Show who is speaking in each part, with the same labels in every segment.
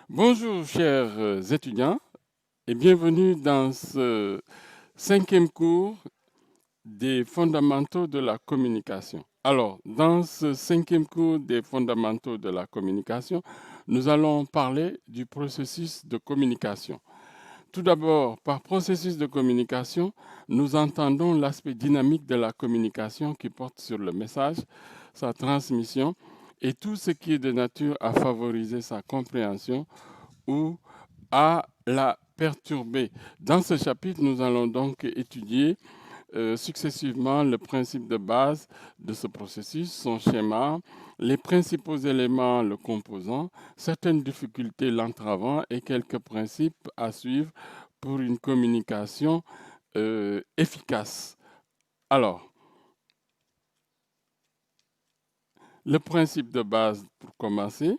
Speaker 1: Bonjour chers étudiants et bienvenue dans ce cinquième cours des fondamentaux de la communication. Alors, dans ce cinquième cours des fondamentaux de la communication, nous allons parler du processus de communication. Tout d'abord, par processus de communication, nous entendons l'aspect dynamique de la communication qui porte sur le message, sa transmission et tout ce qui est de nature à favoriser sa compréhension ou à la perturber. Dans ce chapitre, nous allons donc étudier successivement le principe de base de ce processus, son schéma, les principaux éléments le composant, certaines difficultés l'entravant et quelques principes à suivre pour une communication efficace. Alors, le principe de base pour commencer.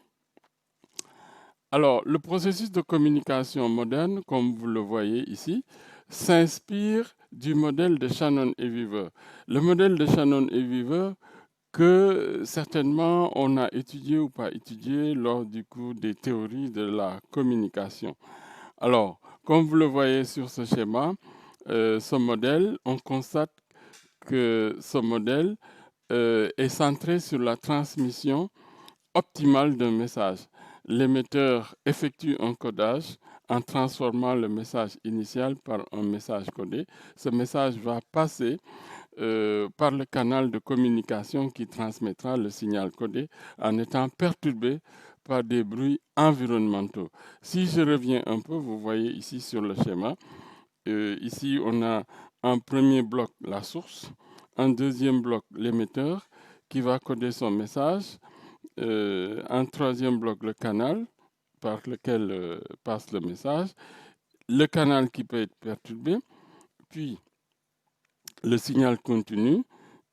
Speaker 1: Alors, le processus de communication moderne, comme vous le voyez ici, s'inspire du modèle de Shannon et Weaver. Le modèle de Shannon et Weaver que certainement on a étudié ou pas étudié lors du cours des théories de la communication. Alors, comme vous le voyez sur ce schéma, ce modèle, on constate que ce modèle est centré sur la transmission optimale d'un message. L'émetteur effectue un codage en transformant le message initial par un message codé. Ce message va passer par le canal de communication qui transmettra le signal codé en étant perturbé par des bruits environnementaux. Si je reviens un peu, vous voyez ici sur le schéma, ici on a un premier bloc la source, un deuxième bloc l'émetteur qui va coder son message, un troisième bloc le canal par lequel passe le message, le canal qui peut être perturbé, puis le signal continue,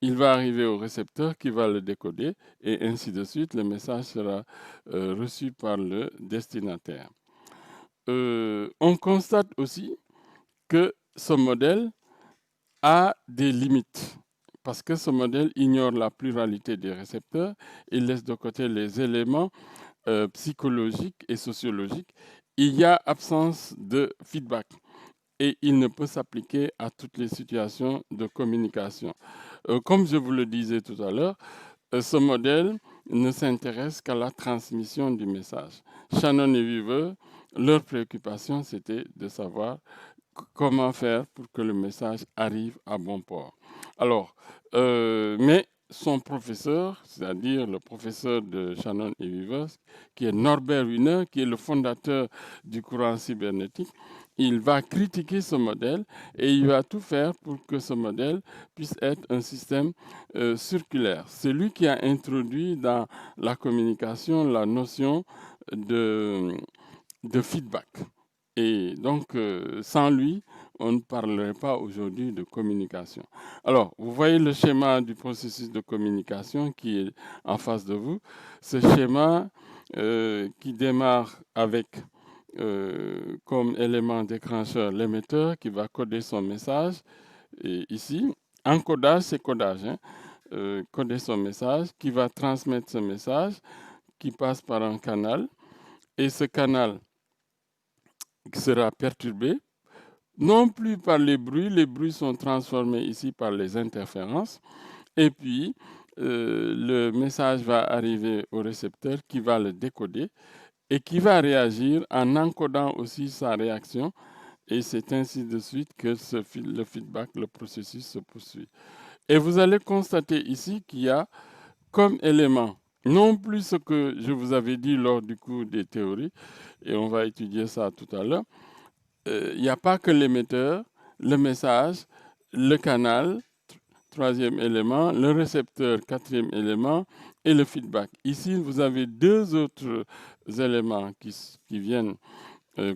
Speaker 1: il va arriver au récepteur qui va le décoder et ainsi de suite, le message sera reçu par le destinataire. On constate aussi que ce modèle a des limites parce que ce modèle ignore la pluralité des récepteurs, il laisse de côté les éléments psychologiques et sociologiques. Il y a absence de feedback et il ne peut s'appliquer à toutes les situations de communication. Comme je vous le disais tout à l'heure, ce modèle ne s'intéresse qu'à la transmission du message. Shannon et Weaver, leur préoccupation, c'était de savoir comment faire pour que le message arrive à bon port. Alors, mais son professeur, c'est-à-dire le professeur de Shannon et Weaver, qui est Norbert Wiener, qui est le fondateur du courant cybernétique, il va critiquer ce modèle et il va tout faire pour que ce modèle puisse être un système circulaire. C'est lui qui a introduit dans la communication la notion de, de feedback. Et donc, sans lui, on ne parlerait pas aujourd'hui de communication. Alors, vous voyez le schéma du processus de communication qui est en face de vous. Ce schéma qui démarre avec comme élément déclencheur l'émetteur qui va coder son message. Et ici, encodage, c'est codage. Hein, coder son message, qui va transmettre ce message, qui passe par un canal. Et ce canal sera perturbé, non plus par les bruits sont transformés ici par les interférences, et puis le message va arriver au récepteur qui va le décoder et qui va réagir en encodant aussi sa réaction, et c'est ainsi de suite que le feedback, le processus se poursuit. Et vous allez constater ici qu'il y a comme élément non plus ce que je vous avais dit lors du cours des théories, et on va étudier ça tout à l'heure, il n'y a pas que l'émetteur, le message, le canal, troisième élément, le récepteur, quatrième élément, et le feedback. Ici, vous avez deux autres éléments qui viennent euh,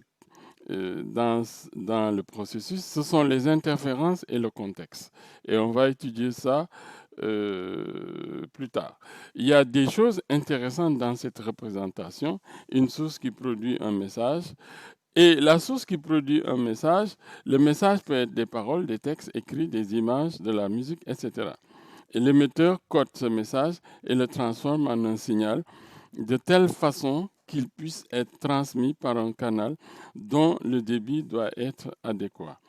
Speaker 1: dans le processus. Ce sont les interférences et le contexte. Et on va étudier ça plus tard. Il y a des choses intéressantes dans cette représentation. Une source qui produit un message, et la source qui produit un message, le message peut être des paroles, des textes écrits, des images, de la musique, etc. Et l'émetteur code ce message et le transforme en un signal de telle façon qu'il puisse être transmis par un canal dont le débit doit être adéquat.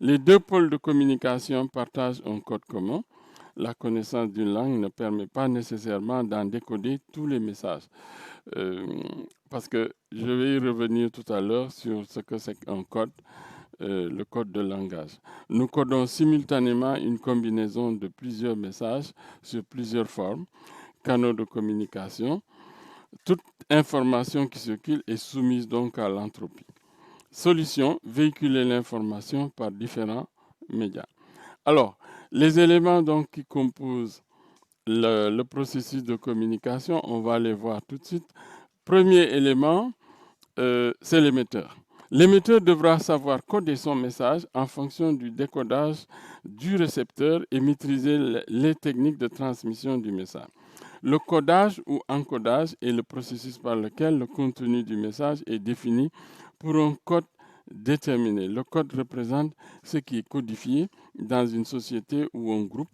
Speaker 1: Les deux pôles de communication partagent un code commun. La connaissance d'une langue ne permet pas nécessairement d'en décoder tous les messages. Parce que je vais y revenir tout à l'heure sur ce que c'est qu'un code, le code de langage. Nous codons simultanément une combinaison de plusieurs messages sur plusieurs formes, canaux de communication. Toute information qui circule est soumise donc à l'entropie. Solution, véhiculer l'information par différents médias. Alors, les éléments donc qui composent le processus de communication, on va les voir tout de suite. Premier élément, c'est l'émetteur. L'émetteur devra savoir coder son message en fonction du décodage du récepteur et maîtriser les techniques de transmission du message. Le codage ou encodage est le processus par lequel le contenu du message est défini pour un code déterminé. Le code représente ce qui est codifié dans une société ou un groupe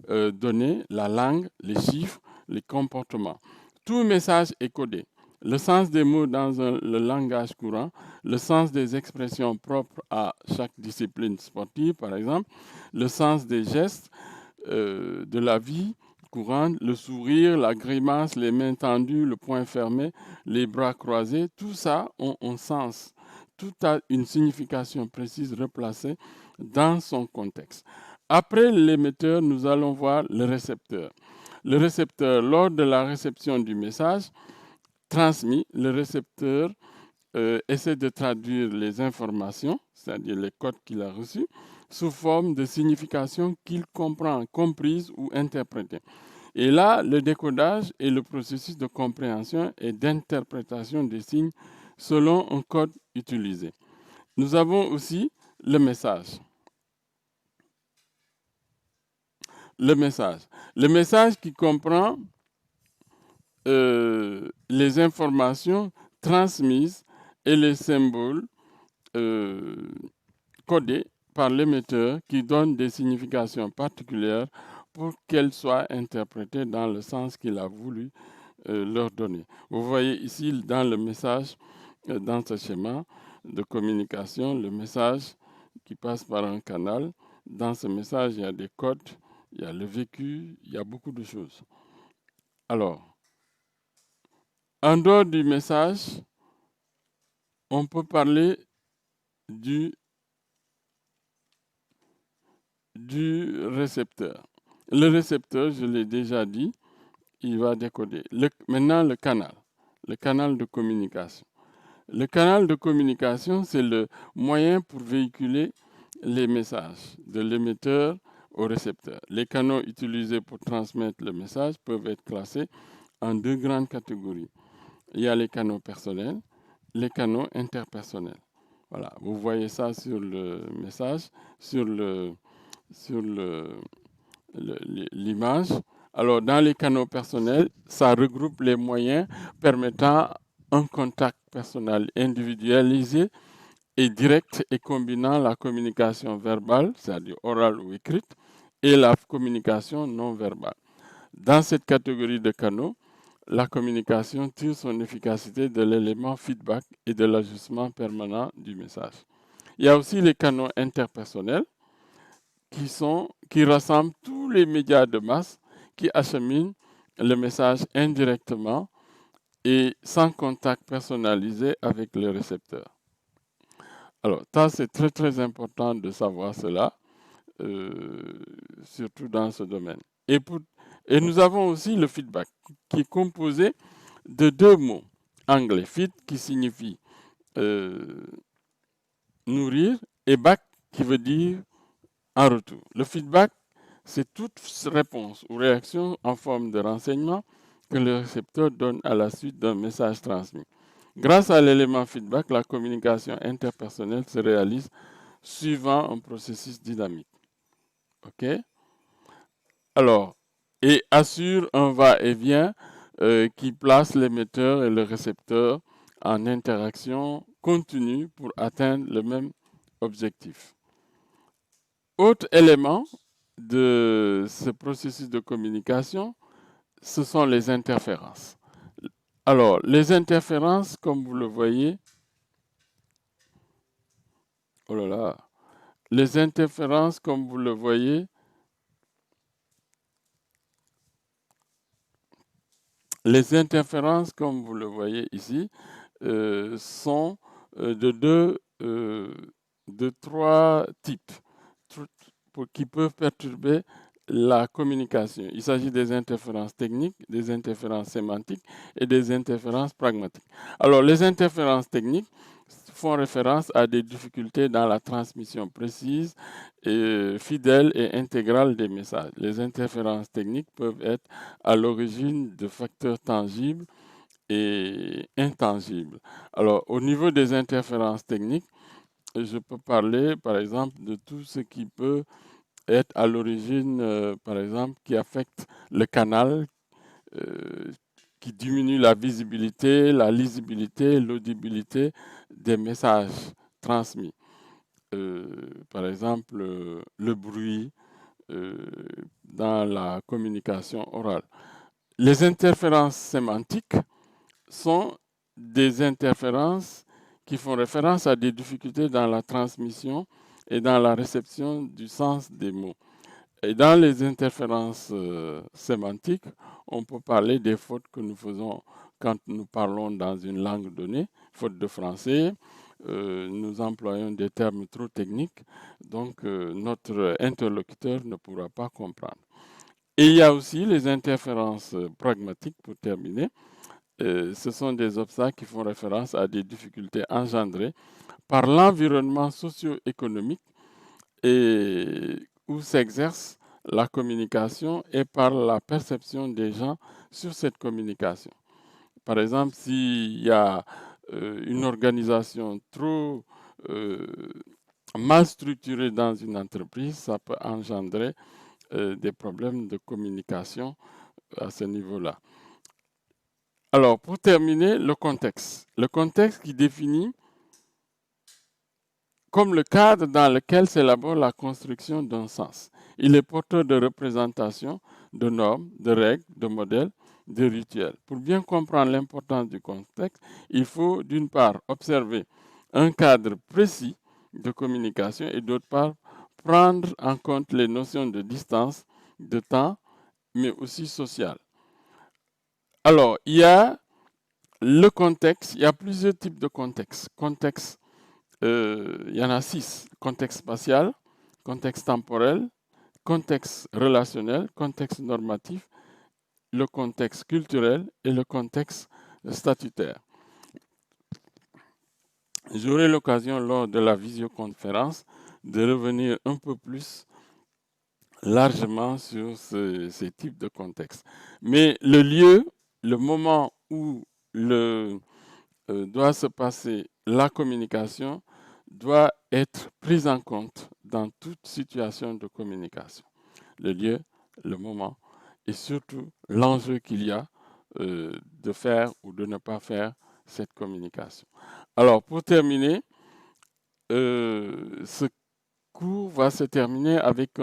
Speaker 1: donné, la langue, les chiffres, les comportements. Tout message est codé. Le sens des mots dans le langage courant, le sens des expressions propres à chaque discipline sportive, par exemple, le sens des gestes de la vie courante, le sourire, la grimace, les mains tendues, le poing fermé, les bras croisés, tout ça ont un sens. Tout a une signification précise replacée dans son contexte. Après l'émetteur, nous allons voir le récepteur. Le récepteur, lors de la réception du message transmis, le récepteur essaie de traduire les informations, c'est-à-dire les codes qu'il a reçus, sous forme de signification qu'il comprend, comprise ou interprétée. Et là, le décodage est le processus de compréhension et d'interprétation des signes selon un code utilisé. Nous avons aussi le message. Le message qui comprend les informations transmises et les symboles codés par l'émetteur qui donnent des significations particulières pour qu'elles soient interprétées dans le sens qu'il a voulu leur donner. Vous voyez ici dans le message, dans ce schéma de communication, le message qui passe par un canal. Dans ce message, il y a des codes, il y a le vécu, il y a beaucoup de choses. Alors, en dehors du message, on peut parler du récepteur. Le récepteur, je l'ai déjà dit, il va décoder. Maintenant, le canal de communication. Le canal de communication, c'est le moyen pour véhiculer les messages de l'émetteur au récepteur. Les canaux utilisés pour transmettre le message peuvent être classés en deux grandes catégories. Il y a les canaux personnels, les canaux interpersonnels. Voilà, vous voyez ça sur le message, sur l'image. Alors, dans les canaux personnels, ça regroupe les moyens permettant un contact personnel individualisé et direct et combinant la communication verbale, c'est-à-dire orale ou écrite, et la communication non verbale. Dans cette catégorie de canaux, la communication tire son efficacité de l'élément feedback et de l'ajustement permanent du message. Il y a aussi les canaux interpersonnels qui rassemblent tous les médias de masse qui acheminent le message indirectement et sans contact personnalisé avec le récepteur. Alors, ça, c'est très, très important de savoir cela, surtout dans ce domaine. Et nous avons aussi le feedback, qui est composé de deux mots anglais. Feed, qui signifie nourrir, et back, qui veut dire en retour. Le feedback, c'est toute réponse ou réaction en forme de renseignement que le récepteur donne à la suite d'un message transmis. Grâce à l'élément feedback, la communication interpersonnelle se réalise suivant un processus dynamique. OK? Alors, et assure un va-et-vient qui place l'émetteur et le récepteur en interaction continue pour atteindre le même objectif. Autre élément de ce processus de communication, ce sont les interférences. Alors, les interférences, comme vous le voyez, oh là là, les interférences, comme vous le voyez, ici, sont de trois types qui peuvent perturber la communication. Il s'agit des interférences techniques, des interférences sémantiques et des interférences pragmatiques. Alors, les interférences techniques font référence à des difficultés dans la transmission précise, et fidèle et intégrale des messages. Les interférences techniques peuvent être à l'origine de facteurs tangibles et intangibles. Alors, au niveau des interférences techniques, je peux parler, par exemple, de tout ce qui peut être à l'origine, par exemple, qui affecte le canal, euh, qui diminue la visibilité, la lisibilité, l'audibilité des messages transmis. Par exemple, le bruit euh, dans la communication orale. Les interférences sémantiques sont des interférences qui font référence à des difficultés dans la transmission et dans la réception du sens des mots. Et dans les interférences sémantiques, on peut parler des fautes que nous faisons quand nous parlons dans une langue donnée, faute de français. Nous employons des termes trop techniques, donc notre interlocuteur ne pourra pas comprendre. Et il y a aussi les interférences pragmatiques, pour terminer. Ce sont des obstacles qui font référence à des difficultés engendrées par l'environnement socio-économique et où s'exerce la communication et par la perception des gens sur cette communication. Par exemple, s'il y a une organisation trop euh, mal structurée dans une entreprise, ça peut engendrer des problèmes de communication à ce niveau-là. Alors, pour terminer, le contexte. Le contexte qui définit comme le cadre dans lequel s'élabore la construction d'un sens. Il est porteur de représentations, de normes, de règles, de modèles, de rituels. Pour bien comprendre l'importance du contexte, il faut d'une part observer un cadre précis de communication et d'autre part prendre en compte les notions de distance, de temps, mais aussi social. Alors, il y a le contexte, il y a plusieurs types de contexte. Contexte, il y en a 6. Contexte spatial, contexte temporel, contexte relationnel, contexte normatif, le contexte culturel et le contexte statutaire. J'aurai l'occasion lors de la visioconférence de revenir un peu plus largement sur ces types de contextes. Mais le lieu, le moment où doit se passer la communication doit être prise en compte dans toute situation de communication. Le lieu, le moment et surtout l'enjeu qu'il y a de faire ou de ne pas faire cette communication. Alors, pour terminer, ce cours va se terminer avec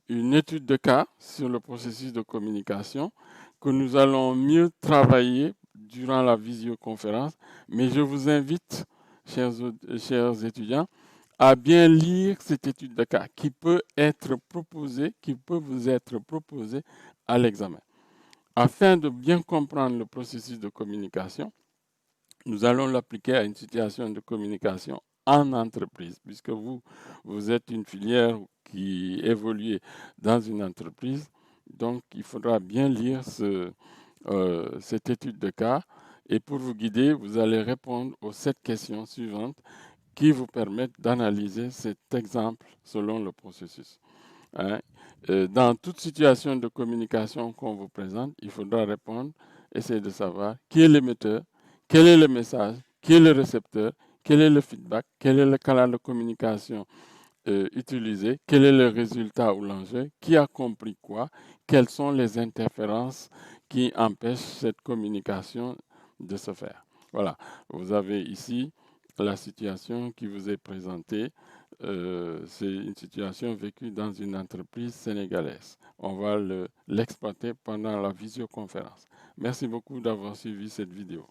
Speaker 1: une étude de cas sur le processus de communication que nous allons mieux travailler durant la visioconférence. Mais je vous invite, chers étudiants, à bien lire cette étude de cas qui peut vous être proposée à l'examen. Afin de bien comprendre le processus de communication, nous allons l'appliquer à une situation de communication en entreprise, puisque vous êtes une filière qui évolue dans une entreprise. Donc, il faudra bien lire cette étude de cas. Et pour vous guider, vous allez répondre aux 7 questions suivantes qui vous permettent d'analyser cet exemple selon le processus. Hein. Dans toute situation de communication qu'on vous présente, il faudra répondre, essayer de savoir qui est l'émetteur, quel est le message, qui est le récepteur, quel est le feedback, quel est le canal de communication utilisé, quel est le résultat ou l'enjeu, qui a compris quoi, quelles sont les interférences qui empêchent cette communication de se faire. Voilà, vous avez ici la situation qui vous est présentée, c'est une situation vécue dans une entreprise sénégalaise. On va l'exploiter pendant la visioconférence. Merci beaucoup d'avoir suivi cette vidéo.